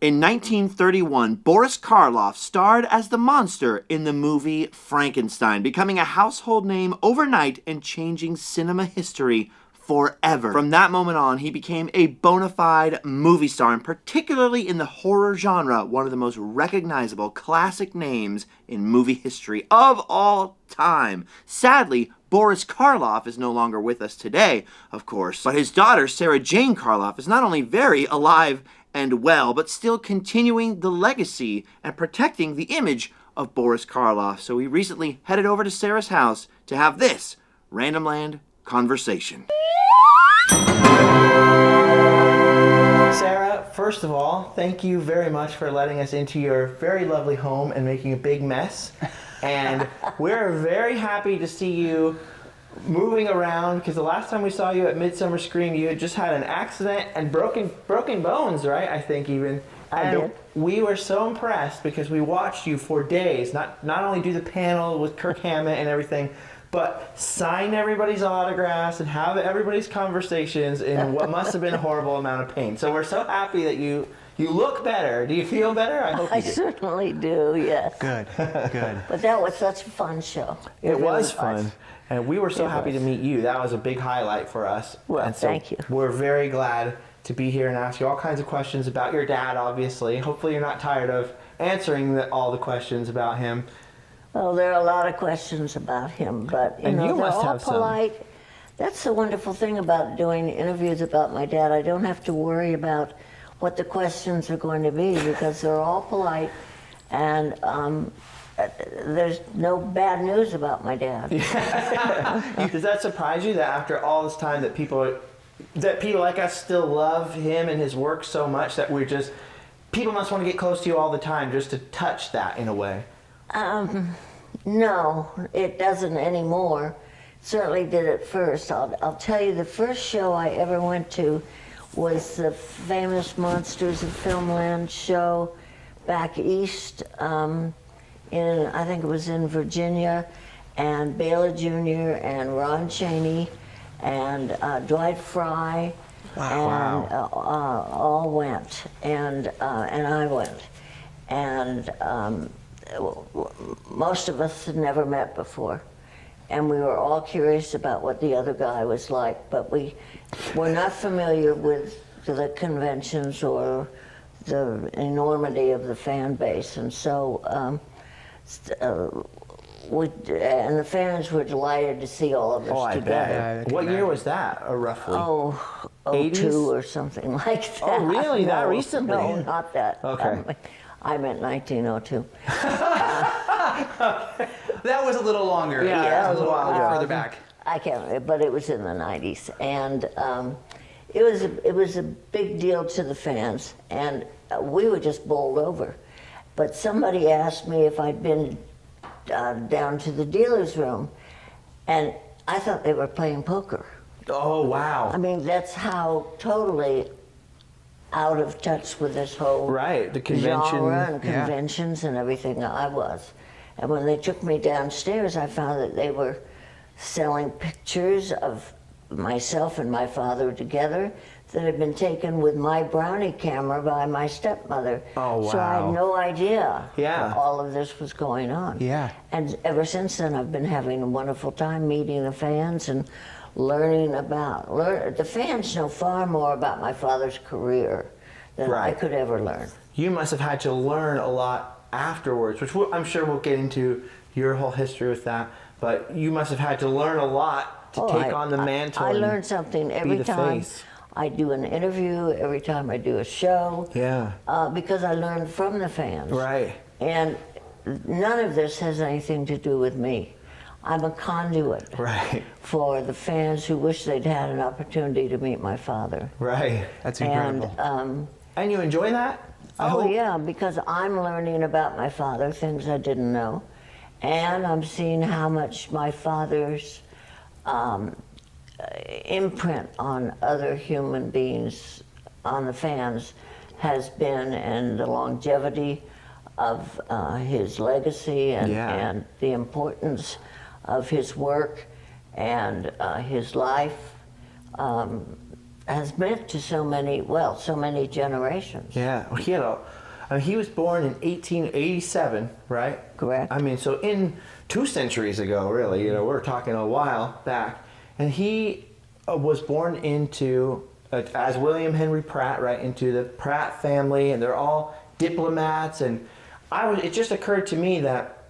In 1931, Boris Karloff starred as the monster in the movie Frankenstein, becoming a household name overnight and changing cinema history forever. From that moment on, he became a bona fide movie star, and particularly in the horror genre, one of the most recognizable classic names in movie history of all time. Sadly, Boris Karloff is no longer with us today, of course, but his daughter, Sarah Jane Karloff, is not only very alive and well, but still continuing the legacy and protecting the image of Boris Karloff. So we recently headed over to Sarah's house to have this Randomland Conversation. Sarah, first of all, thank you very much for letting us into your very lovely home and making a big mess. And we're very happy to see you moving around, because the last time we saw you at Midsummer Scream, you had just had an accident and broken bones, right? I think even. I did. We were so impressed because we watched you for days, not only do the panel with Kirk Hammett and everything, but sign everybody's autographs and have everybody's conversations in what must have been a horrible amount of pain. So we're so happy that you look better. Do you feel better? I hope you do. I certainly do, yes. Good, good. But that was such a fun show. It really was fun. And we were so happy to meet you. That was a big highlight for us. Well, and so thank you. We're very glad to be here and ask you all kinds of questions about your dad, obviously. Hopefully you're not tired of answering all the questions about him. Well, there are a lot of questions about him, but you must they're all have some. polite. That's the wonderful thing about doing interviews about my dad. I don't have to worry about what the questions are going to be because they're all polite, and there's no bad news about my dad. Does that surprise you that after all this time that people like us still love him and his work so much that people must want to get close to you all the time just to touch that in a way? No, it doesn't anymore. Certainly did at first. I'll tell you, the first show I ever went to was the famous Monsters of Filmland show back east I think it was in Virginia, and Baylor Jr. and Ron Chaney and Dwight Fry all went, and I went. And most of us had never met before, and we were all curious about what the other guy was like, but we were not familiar with the conventions or the enormity of the fan base, and so and the fans were delighted to see all of us together. What year was that, roughly? 02 or something like that. Oh, really? That recently? No, not that. Okay. I meant 1902. That was a little longer. Yeah, that was a while ago. Further back. I can't, but it was in the 90s, and it was a big deal to the fans, and we were just bowled over. But somebody asked me if I'd been down to the dealer's room, and I thought they were playing poker. Oh, wow. I mean, that's how totally out of touch with this whole the convention genre and conventions and everything I was. And when they took me downstairs, I found that they were selling pictures of myself and my father together that had been taken with my brownie camera by my stepmother. Oh, wow. So I had no idea that all of this was going on. Yeah. And ever since then, I've been having a wonderful time meeting the fans and learning about, the fans know far more about my father's career than I could ever learn. You must have had to learn a lot afterwards, which I'm sure we'll get into your whole history with that, but you must have had to learn a lot to take on the mantle. I learned something every time I do an interview, every time I do a show. Yeah. Because I learned from the fans. Right. And none of this has anything to do with me. I'm a conduit for the fans who wish they'd had an opportunity to meet my father. Right. That's incredible. And you enjoy that? Yeah, because I'm learning about my father, things I didn't know. And I'm seeing how much my father's imprint on other human beings, on the fans, has been, and the longevity of his legacy and the importance of his work and his life. has meant to so many generations. Yeah, he was born in 1887, right? Correct. I mean, so in 2 centuries ago, really, we're talking a while back, and he was born into, as William Henry Pratt, right, into the Pratt family, and they're all diplomats, and it just occurred to me that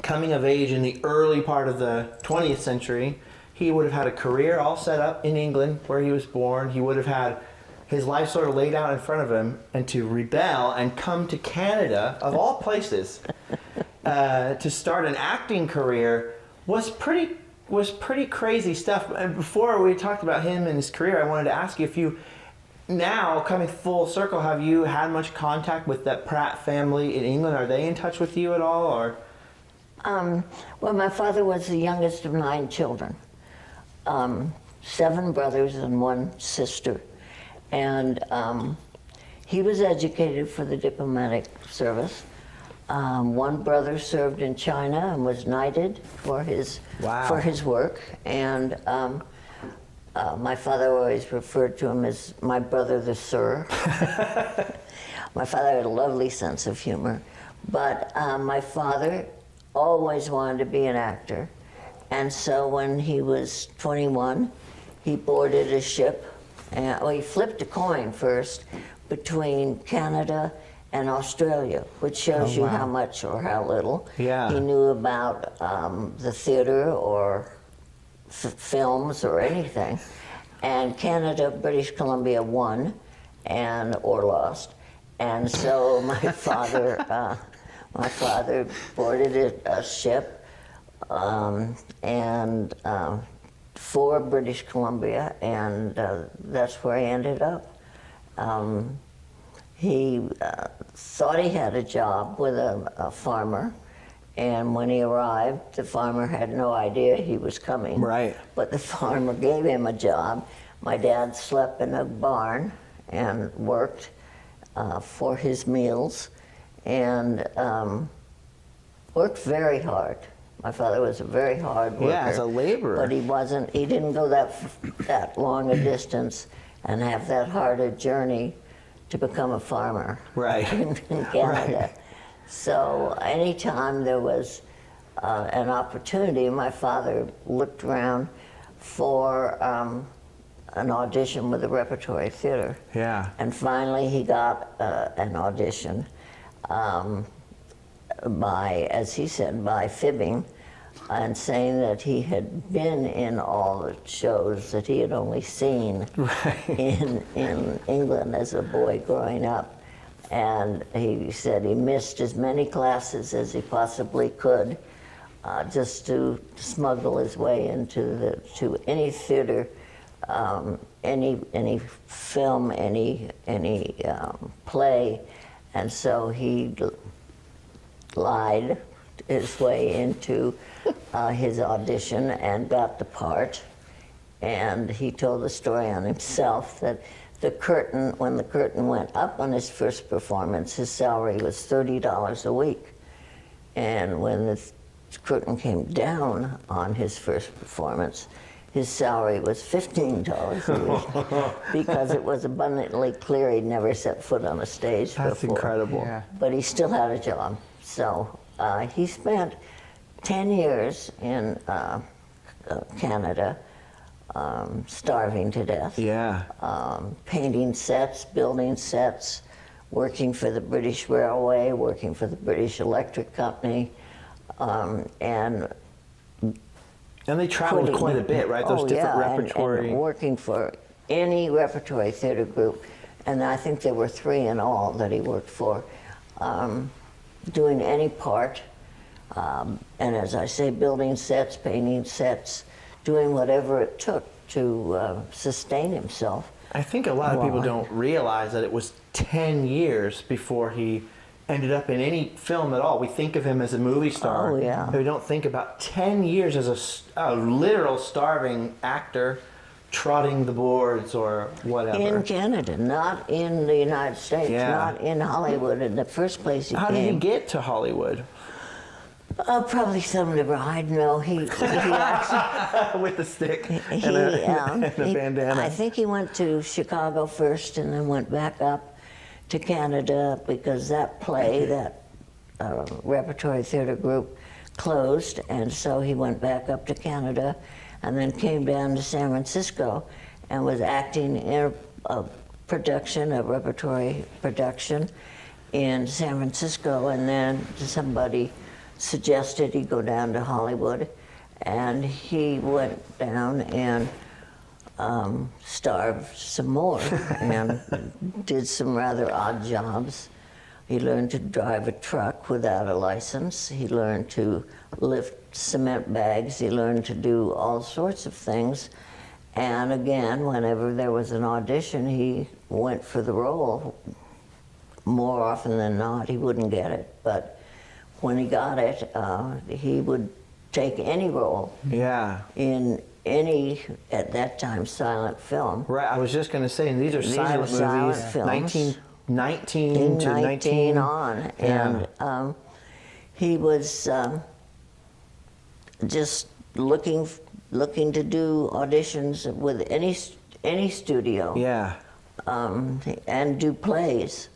coming of age in the early part of the 20th century, he would have had a career all set up in England where he was born. He would have had his life sort of laid out in front of him, and to rebel and come to Canada, of all places, to start an acting career was pretty crazy stuff. And before we talked about him and his career, I wanted to ask you if you, now coming full circle, have you had much contact with that Pratt family in England? Are they in touch with you at all, or? Well, my father was the youngest of 9 children, 7 brothers and 1 sister. And he was educated for the diplomatic service. 1 brother served in China and was knighted for his work. And my father always referred to him as my brother, the Sir. My father had a lovely sense of humor. But my father always wanted to be an actor. And so when he was 21, he boarded a ship. He flipped a coin first between Canada and Australia, which shows you how much or how little he knew about the theater or films or anything. And Canada, British Columbia won or lost. And so my father boarded a ship for British Columbia, and that's where he ended up. He thought he had a job with a farmer, and when he arrived, the farmer had no idea he was coming. Right. But the farmer gave him a job. My dad slept in a barn and worked for his meals, and worked very hard. My father was a very hard worker. Yeah, as a laborer. But he didn't go that long a distance and have that hard a journey to become a farmer. Right. in Canada. Right. So anytime there was an opportunity, my father looked around for an audition with the Repertory Theater. Yeah. And finally he got an audition. As he said, by fibbing and saying that he had been in all the shows that he had only seen in England as a boy growing up. And he said he missed as many classes as he possibly could just to smuggle his way into any theater, any film, any play. And so he lied his way into his audition and got the part. And he told the story on himself that when the curtain went up on his first performance, his salary was $30 a week. And when the curtain came down on his first performance, his salary was $15 a week because it was abundantly clear he'd never set foot on a stage before. That's incredible. Yeah. But he still had a job. So he spent 10 years in Canada, starving to death. Yeah. Painting sets, building sets, working for the British Railway, working for the British Electric Company, and they traveled quite a bit, right? Those different repertory. And working for any repertory theater group, and I think there were 3 in all that he worked for, doing any part, and as I say, building sets, painting sets, doing whatever it took to sustain himself. I think a lot of people don't realize that it was 10 years before he ended up in any film at all. We think of him as a movie star. Oh, yeah. But we don't think about 10 years as a literal starving actor trotting the boards or whatever. In Canada, not in the United States, not in Hollywood. In the first place he came. How did he get to Hollywood? Oh, probably something to ride. No, he actually, With the stick he, and a he- bandana. I think he went to Chicago first and then went back up to Canada because that play, that repertory theater group closed, and so he went back up to Canada and then came down to San Francisco and was acting in a production, a repertory production in San Francisco, and then somebody suggested he go down to Hollywood, and he went down and starved some more and did some rather odd jobs. He learned to drive a truck without a license. He learned to lift cement bags. He learned to do all sorts of things. And again, whenever there was an audition, he went for the role. More often than not, he wouldn't get it. But when he got it, he would take any role Yeah. in any, at that time, silent film. Right, I was just going to say, and these are These silent are silent movies, films. 1919 In to 19 19 on. Yeah. And he was just looking to do auditions with any studio. Yeah. And do plays.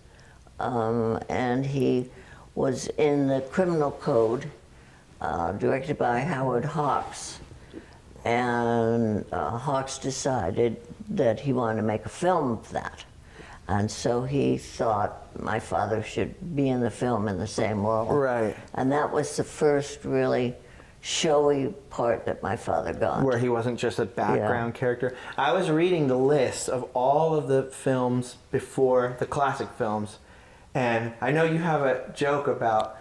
And he was in the Criminal Code, directed by Howard Hawks. And Hawks decided that he wanted to make a film of that. And so he thought my father should be in the film in the same role. Right. And that was the first really showy part that my father got. Where he wasn't just a background character. I was reading the list of all of the films before the classic films, and I know you have a joke about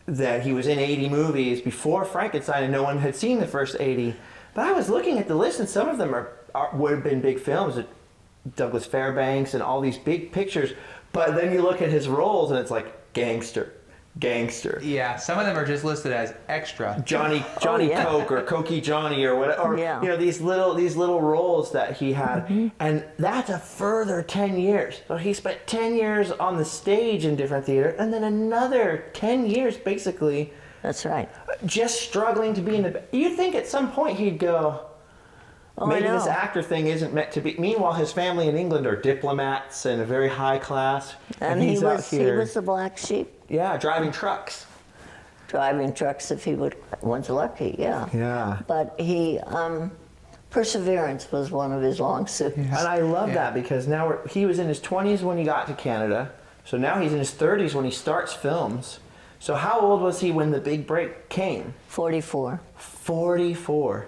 that he was in 80 movies before Frankenstein and no one had seen the first 80. But I was looking at the list, and some of them would have been big films. Douglas Fairbanks and all these big pictures, but then you look at his roles and it's like gangster. Yeah, some of them are just listed as extra. Johnny yeah. Coke or Cokey Johnny or whatever, or Yeah. you know, these little roles that he had, and that's a further 10 years. So he spent 10 years on the stage in different theater, and then another 10 years basically That's right. just struggling to be in the. You'd think at some point he'd go, Oh, I maybe this know. actor thing isn't meant to be. Meanwhile, his family in England are diplomats and a very high class, And he's out he here, was the black sheep, yeah, driving trucks. driving trucks if he was lucky, yeah. Yeah. But he, perseverance was one of his long suits. And I love that because now he was in his 20s when he got to Canada, so now he's in his 30s when he starts films. So how old was he when the big break came? 44. 44.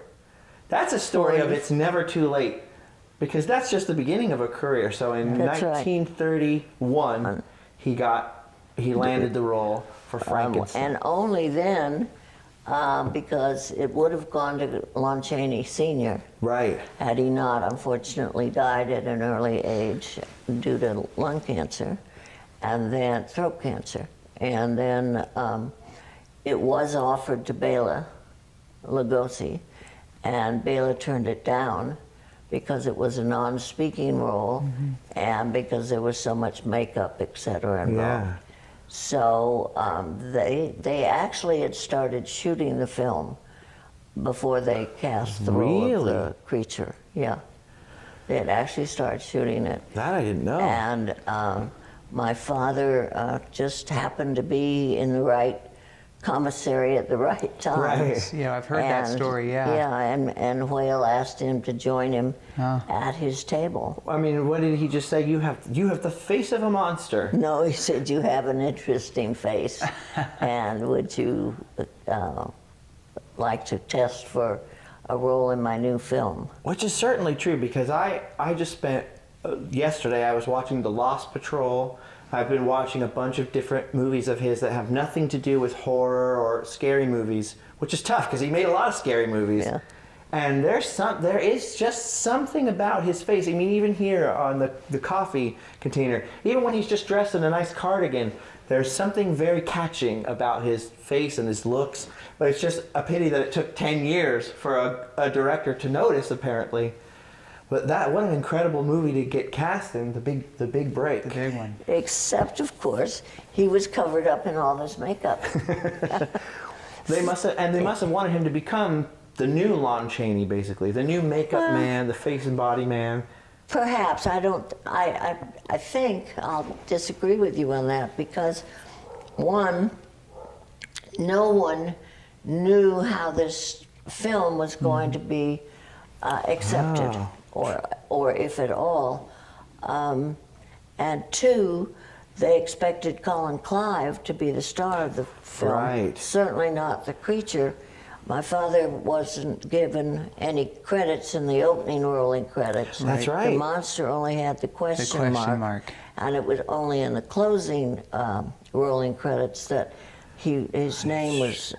That's a story of 40. it's never too late, because that's just the beginning of a career. So in That's right. 1931, he landed the role for Frankenstein. And only then, because it would have gone to Lon Chaney Sr. Right. had he not unfortunately died at an early age due to lung cancer and then throat cancer. And then it was offered to Bela Lugosi, and Bela turned it down because it was a non-speaking role and because there was so much makeup, etc. involved. Yeah. So they actually had started shooting the film before they cast the role of Really? the creature. Yeah, they had actually started shooting it. That I didn't know. And my father just happened to be in the right commissary at the right time. Right. Yeah, I've heard that story, yeah. Yeah, and Whale asked him to join him Oh. at his table. I mean, what did he just say? You have the face of a monster. No, he said, you have an interesting face, and would you like to test for a role in my new film? Which is certainly true, because I just spent yesterday I was watching The Lost Patrol. I've been watching a bunch of different movies of his that have nothing to do with horror or scary movies, which is tough because he made a lot of scary movies. Yeah. And there is just something about his face. I mean, even here on the coffee container, even when he's just dressed in a nice cardigan, there's something very catching about his face and his looks. But it's just a pity that it took 10 years for a director to notice, apparently. But what an incredible movie to get cast in, the big break. The big one. Except, of course, he was covered up in all this makeup. They must have wanted him to become the new Lon Chaney, basically, the new makeup man, the face and body man. Perhaps. I think I'll disagree with you on that because, one, no one knew how this film was going to be accepted, or if at all. And two, they expected Colin Clive to be the star of the film. Right. Certainly not the creature. My father wasn't given any credits in the opening rolling credits. That's right. The monster only had the question mark. And it was only in the closing rolling credits that his name was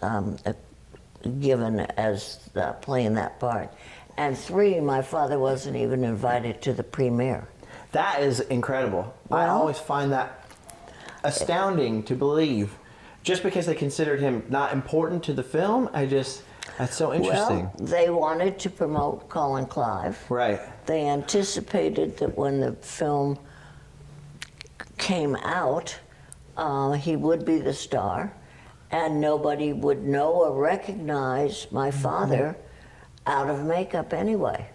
given as playing that part. And three, my father wasn't even invited to the premiere. That is incredible. I Well- always find that astounding to believe. Just because they considered him not important to the film, that's so interesting. Well, they wanted to promote Colin Clive. Right. They anticipated that when the film came out, he would be the star, and nobody would know or recognize my father out of makeup anyway.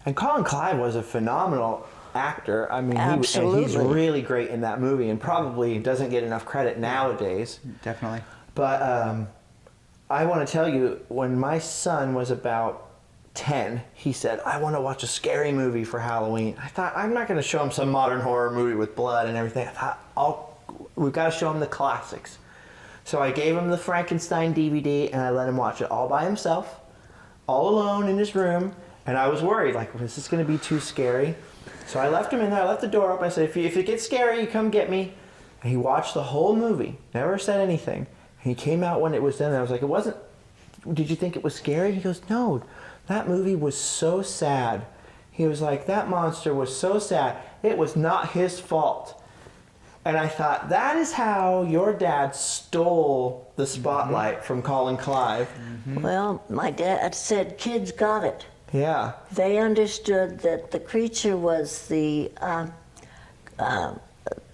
And Colin Clive was a phenomenal actor. I mean, Absolutely. he's really great in that movie and probably doesn't get enough credit nowadays. Definitely. But I want to tell you, when my son was about 10, he said, I want to watch a scary movie for Halloween. I thought, I'm not going to show him some modern horror movie with blood and everything. I thought, we've got to show him the classics. So I gave him the Frankenstein DVD and I let him watch it all by himself, all alone in his room. And I was worried, like, is this going to be too scary? So I left him in there, I left the door open. I said, if it gets scary, you come get me. And he watched the whole movie, never said anything. And he came out when it was done, and I was like, did you think it was scary? He goes, no, that movie was so sad. He was like, that monster was so sad. It was not his fault. And I thought, that is how your dad stole the spotlight from Colin Clive. Well, my dad said kids got it. Yeah. They understood that the creature was the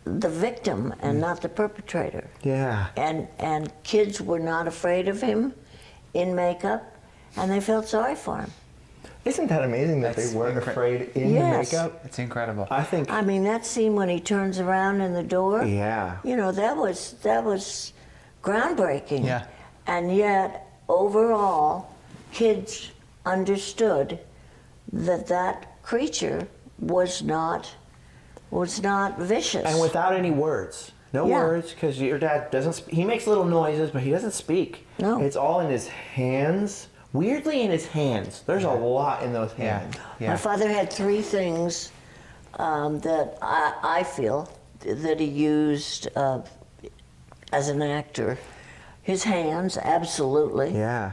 victim and not the perpetrator. Yeah. And kids were not afraid of him in makeup, and they felt sorry for him. Isn't that amazing that That's they weren't afraid in Yes. the makeup? It's incredible. I think. I mean, that scene when he turns around in the door. Yeah. You know, that was groundbreaking. Yeah. And yet, overall, kids understood that creature was not vicious. And without any words. No Yeah. words, because your dad doesn't. He makes little noises, but he doesn't speak. No. It's all in his hands. Weirdly, in his hands. There's a lot in those hands. My father had three things that I feel that he used as an actor. His hands, absolutely. Yeah.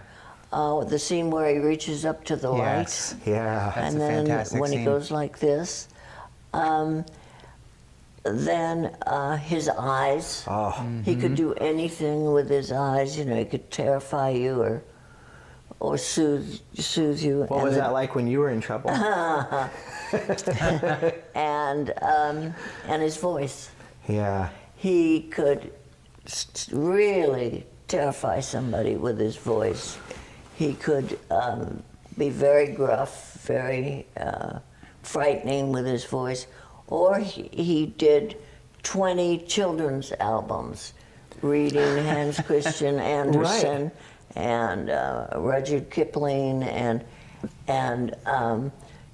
The scene where he reaches up to the Yes. light. Yeah. That's And a then fantastic when he scene. goes like this. Then his eyes. Oh. He could do anything with his eyes. You know, he could terrify you or soothe you. What was that like when you were in trouble? And his voice. Yeah. He could really terrify somebody with his voice. He could be very gruff, very frightening with his voice. Or he did 20 children's albums, reading Hans Christian Andersen and Rudyard Kipling, and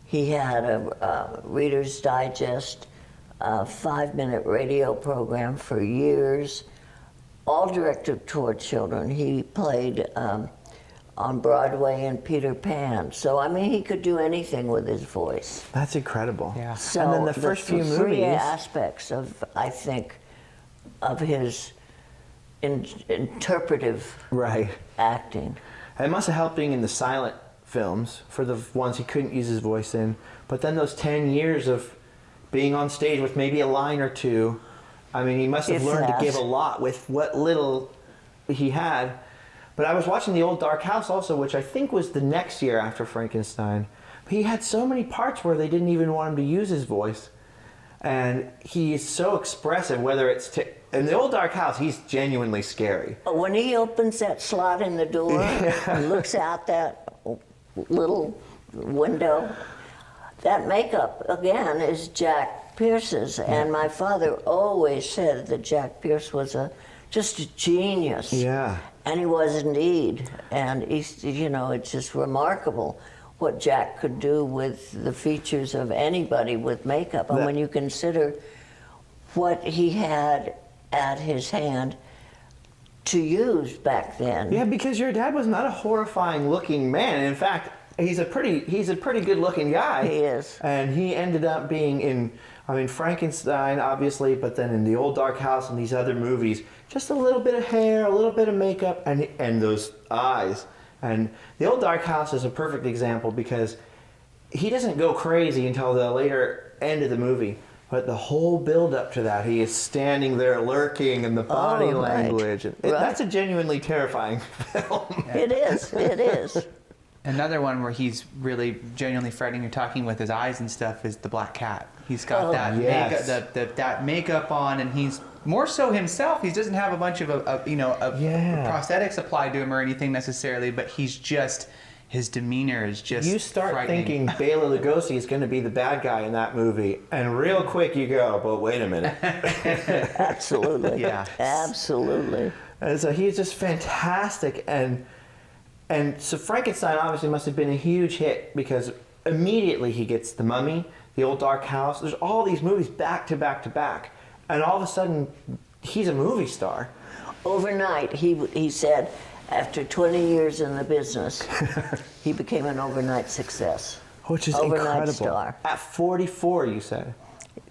he had a Reader's Digest 5-minute radio program for years, all directed toward children. He played on Broadway in Peter Pan. So, I mean, he could do anything with his voice. That's incredible. Yeah. So and then the first few three movies. aspects of, I think, of his interpretive Right. acting. It must have helped being in the silent films for the ones he couldn't use his voice in. But then those 10 years of being on stage with maybe a line or two, I mean, he must have If learned that. to give a lot with what little he had. But I was watching The Old Dark House also, which I think was the next year after Frankenstein. But he had so many parts where they didn't even want him to use his voice. And he is so expressive, whether it's in the old dark house, he's genuinely scary. When he opens that slot in the door and looks out that little window, that makeup, again, is Jack Pierce's. And my father always said that Jack Pierce was just a genius. Yeah. And he was indeed. And he's, it's just remarkable what Jack could do with the features of anybody with makeup. And when you consider what he had at his hand to use back then. Yeah, because your dad was not a horrifying looking man. In fact, he's a pretty good looking guy. He is. And he ended up being in, Frankenstein, obviously, but then in the old dark house and these other movies, just a little bit of hair, a little bit of makeup, and those eyes. And the old dark house is a perfect example because he doesn't go crazy until the later end of the movie. But the whole build up to that, he is standing there lurking, and the body language. Right. That's a genuinely terrifying film. It is. Another one where he's really genuinely frightening. You're talking with his eyes and stuff is the Black Cat. He's got that yes. makeup, that makeup on, and he's more so himself. He doesn't have a bunch of prosthetics applied to him or anything necessarily, but he's just, his demeanor is just You start frightening. thinking Bela Lugosi is going to be the bad guy in that movie, and real quick you go, but wait a minute. Absolutely. Yeah. Absolutely. And so he's just fantastic, and so Frankenstein obviously must have been a huge hit because immediately he gets The Mummy, The Old Dark House. There's all these movies back to back to back, and all of a sudden he's a movie star. Overnight, he said, after 20 years in the business, he became an overnight success. Which is overnight incredible. Star. At 44, you said.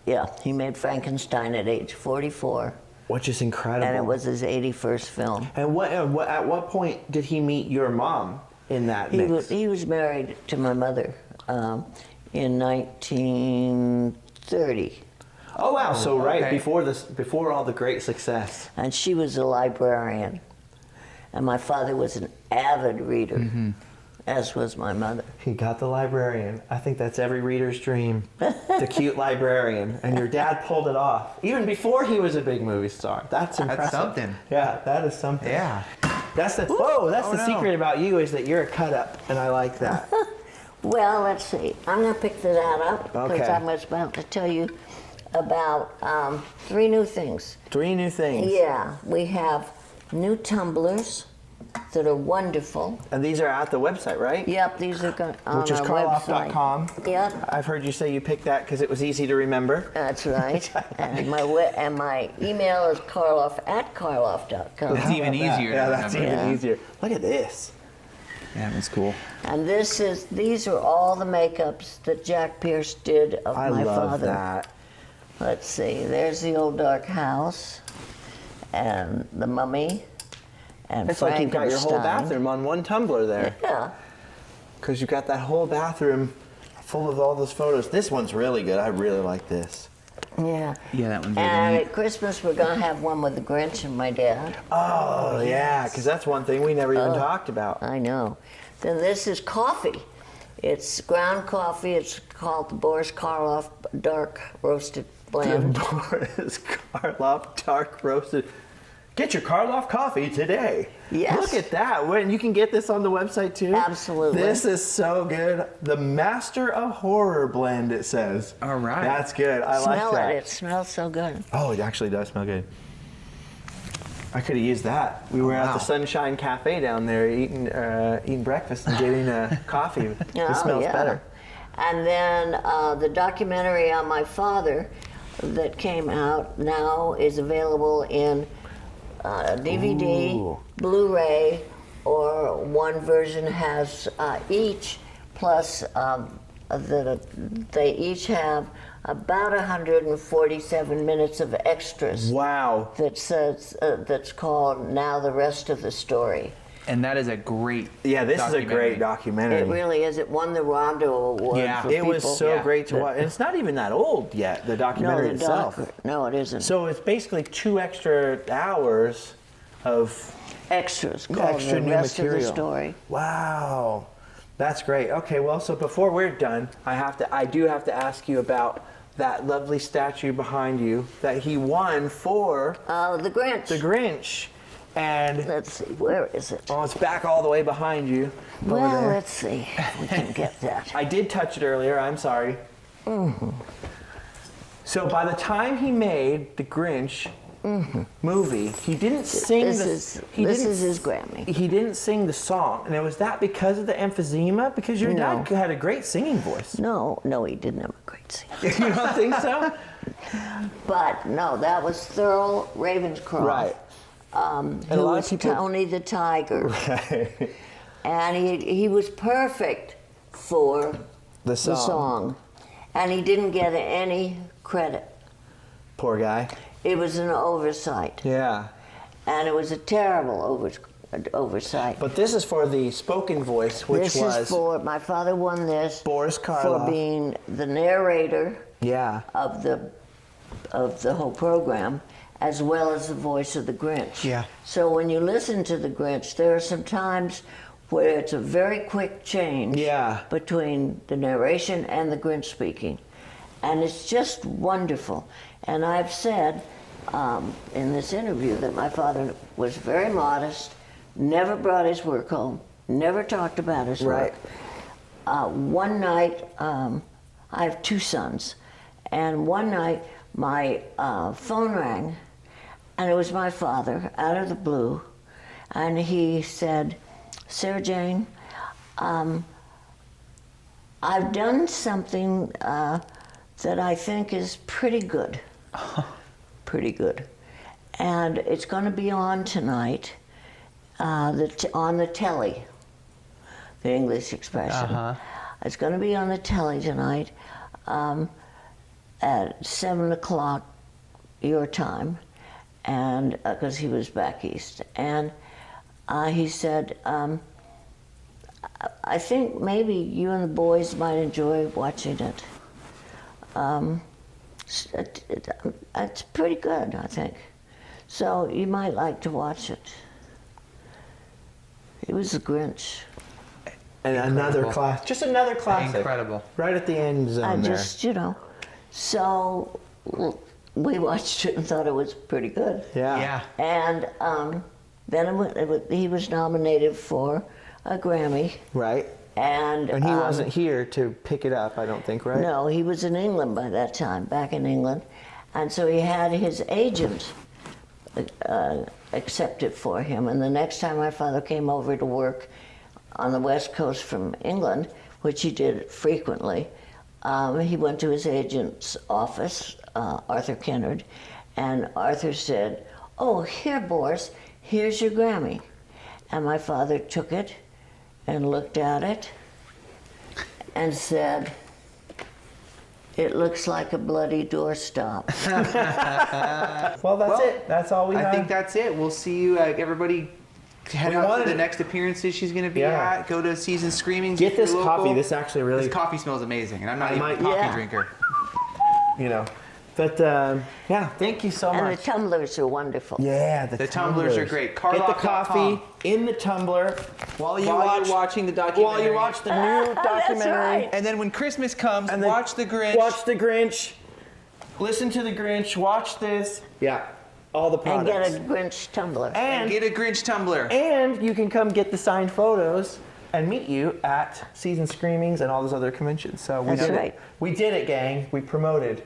Yeah, he made Frankenstein at age 44, Which is incredible. and it was his 81st film. And at what point did he meet your mom in that mix? He was married to my mother in 1930, Oh wow! So okay. before all the great success. and she was a librarian, and my father was an avid reader, as was my mother. He got the librarian. I think that's every reader's dream. The cute librarian, and your dad pulled it off even before he was a big movie star. That's impressive. That's something. Yeah, that is something. Yeah. That's the secret about you is that you're a cut up, and I like that. Well, let's see. I'm going to pick that up because Okay. I was about to tell you about 3 new things. 3 new things. Yeah, we have new tumblers that are wonderful. And these are at the website, right? Yep, these are on Which is our website. karloff.com. Yep, I've heard you say you picked that because it was easy to remember. that's right. and my email is karloff@karloff.com. It's even easier to Yeah, that's remember. even Yeah. easier. Look at this. Yeah, that's cool. And these are all the makeups that Jack Pierce did of I my love father. that. Let's see, there's the Old Dark House, and The Mummy, and It's like you've got your whole Frankenstein. bathroom on one tumbler there. Yeah. Because you've got that whole bathroom full of all those photos. This one's really good. I really like this. Yeah. Yeah, that one's really And neat. at Christmas, we're going to have one with the Grinch and my dad. Oh, yeah, because that's one thing we never even talked about. I know. Then this is coffee. It's ground coffee. It's called the Boris Karloff Dark Roasted Blend. Boris Karloff Dark Roasted. Get your Karloff coffee today. Yes. Look at that. And you can get this on the website too? Absolutely. This is so good. The Master of Horror blend, it says. All right. That's good. I Smell like that. it. It smells so good. Oh, it actually does smell good. I could have used that. We were at the Sunshine Cafe down there eating breakfast and getting coffee. It smells yeah. better. And then the documentary on my father that came out now is available in DVD, Ooh. Blu-ray, or one version has each, plus they each have about 147 minutes of extras. Wow. That's called Now the Rest of the Story. And that is a great Yeah, this is a great documentary. It really is. It won the Rondo Award Yeah. for It was people. so Yeah. great to watch. And it's not even that old yet, the documentary itself. No, it isn't. So it's basically 2 extra hours of Extras called extra The new Rest material. of the Story. Wow. That's great. Okay, well, so before we're done, I do have to ask you about that lovely statue behind you that he won for Oh, the Grinch. the Grinch. And Let's see, where is it? oh, it's back all the way behind you. over Well, there. let's see if we can get that. I did touch it earlier. I'm sorry. So by the time he made the Grinch movie, he didn't sing This the. is he this didn't, is his Grammy. He didn't sing the song, and was that because of the emphysema? Because your No. dad had a great singing voice. No, he didn't have a great singer. You don't think so? But no, that was Thurl Ravenscroft. Right. Who a lot of was people- Tony the Tiger. Right. And he was perfect for The song. the song. And he didn't get any credit. Poor guy. It was an oversight. Yeah. And it was a terrible oversight. But this is for the spoken voice, which This was is for, my father won this Boris Karloff. for being the narrator Yeah. of the whole program, as well as the voice of the Grinch. Yeah. So when you listen to the Grinch, there are some times where it's a very quick change Yeah. between the narration and the Grinch speaking. And it's just wonderful. And I've said in this interview that my father was very modest, never brought his work home, never talked about his work. One night, I have two sons, and one night my phone rang, and it was my father out of the blue, and he said, "Sarah Jane, I've done something that I think is pretty good, pretty good, and it's going to be on tonight, on the telly, the English expression. It's going to be on the telly tonight at 7 o'clock your time, and because he was back east, and he said, I think maybe you and the boys might enjoy watching it. It's pretty good, I think. So you might like to watch it." It was the Grinch. And another class, just another classic. Incredible. Right at the end zone I there. just, so we watched it and thought it was pretty good. Yeah. And then he was nominated for a Grammy. Right. And And he wasn't here to pick it up, I don't think, right? No, he was in England by that time, back in England. And so he had his agent accept it for him. And the next time my father came over to work on the West Coast from England, which he did frequently, he went to his agent's office, Arthur Kennard, and Arthur said, "Oh, here, Boris, here's your Grammy." And my father took it and looked at it and said, "It looks like a bloody doorstop." Well, that's it. That's all we have. I think that's it. We'll see you, everybody. Head We out wanted to the to- next appearances she's going to be Yeah. at. Go to Season Screamings. Get if you're this local. coffee. This actually really, This coffee smells amazing, and I'm not I even might- a coffee Yeah. drinker. you know. But yeah, thank you so And the much. tumblers are wonderful. Yeah, The tumblers are great. Get the Karloff.com. coffee in the tumbler While you're watching the documentary. While you watch the new documentary. right. And then when Christmas comes, And then watch the Grinch. Watch the Grinch. Listen to the Grinch. Watch this. Yeah, all the And products. get a Grinch tumbler. and get a Grinch tumbler. And you can come get the signed photos and meet you at Season Screamings and all those other conventions. So we That's did right. it. We did it, gang. We promoted.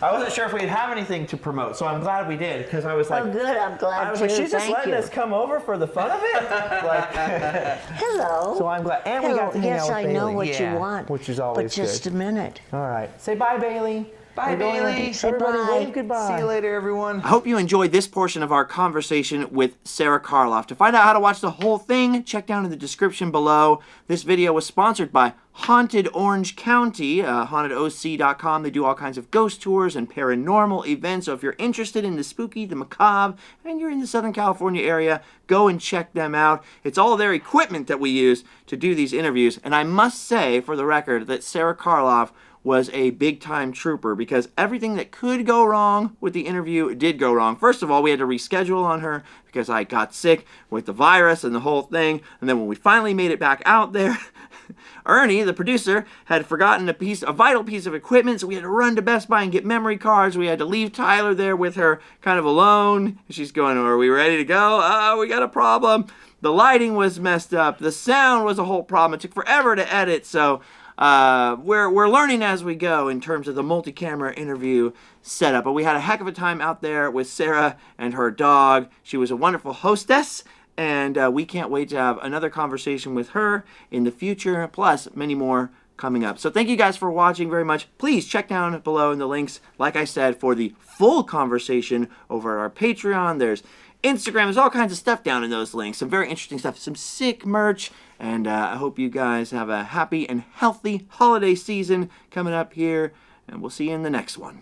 I wasn't sure if we'd have anything to promote, so I'm glad we did because I was like, Oh, good, I'm glad I was too. like, she's just Thank letting you. us come over for the fun of it. Like, Hello. so I'm glad, and we got to hang Yes, out with I Bailey. know what Yeah, you want. which is always But just good. a minute. All right, say bye, Bailey. Bye, We're going Bailey. to- Say Everybody bye. wave goodbye. See you later, everyone. I hope you enjoyed this portion of our conversation with Sara Karloff. To find out how to watch the whole thing, check down in the description below. This video was sponsored by Haunted Orange County, hauntedoc.com. They do all kinds of ghost tours and paranormal events. So if you're interested in the spooky, the macabre, and you're in the Southern California area, go and check them out. It's all their equipment that we use to do these interviews. And I must say, for the record, that Sara Karloff was a big-time trooper because everything that could go wrong with the interview did go wrong. First of all, we had to reschedule on her because I got sick with the virus and the whole thing. And then when we finally made it back out there, Ernie, the producer, had forgotten a vital piece of equipment, so we had to run to Best Buy and get memory cards. We had to leave Tyler there with her kind of alone. She's going, are we ready to go? Oh, we got a problem. The lighting was messed up. The sound was a whole problem. It took forever to edit, so we're learning as we go in terms of the multi-camera interview setup. But we had a heck of a time out there with Sara and her dog. She was a wonderful hostess, and we can't wait to have another conversation with her in the future, plus many more coming up. So thank you guys for watching very much. Please check down below in the links, like I said, for the full conversation over at our Patreon. There's Instagram, there's all kinds of stuff down in those links. Some very interesting stuff, some sick merch. And I hope you guys have a happy and healthy holiday season coming up here. And we'll see you in the next one.